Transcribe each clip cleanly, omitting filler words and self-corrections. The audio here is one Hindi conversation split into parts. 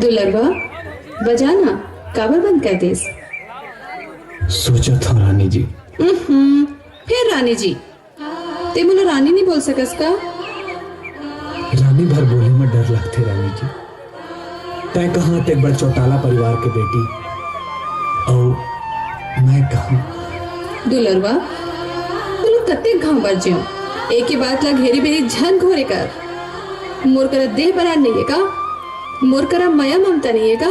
दुलरवा बजाना काबर बंद कर देस। सोचा था रानी जी। फिर रानी जी ते मोला रानी नहीं बोल सकस का? रानी भर बोले में डर लगते रानी जी। तय कहाँ ते बड़ चौटाला परिवार के बेटी और मैं कहा। दुलरवा बोलो कत्ते घाव बर ज्यो एक ही बात ला घेरी बेरी झन घोरे कर। मोर करा देह बरार नहीं है का? मोर करा माया ममता नहीं है का?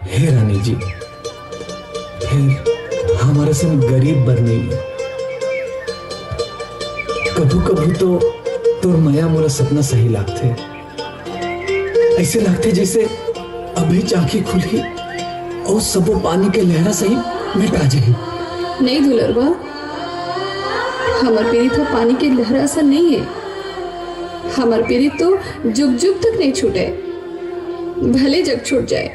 हे रानी जी फिर हमारे संग गरीब बर नहीं है। कभू कभू तो तोर माया मोला सपना सही लागते। ऐसे लागते जैसे अभी चाकी खुली और सबो पानी के लहरा सही मिटा जाए। नहीं दुलरवा हमार पीड़ी तो पानी के लहरा सा नहीं है। हमार पीड़ी तो जुग जुग तक नहीं छूटे भले जग छूट जाए।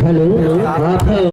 हेलो आप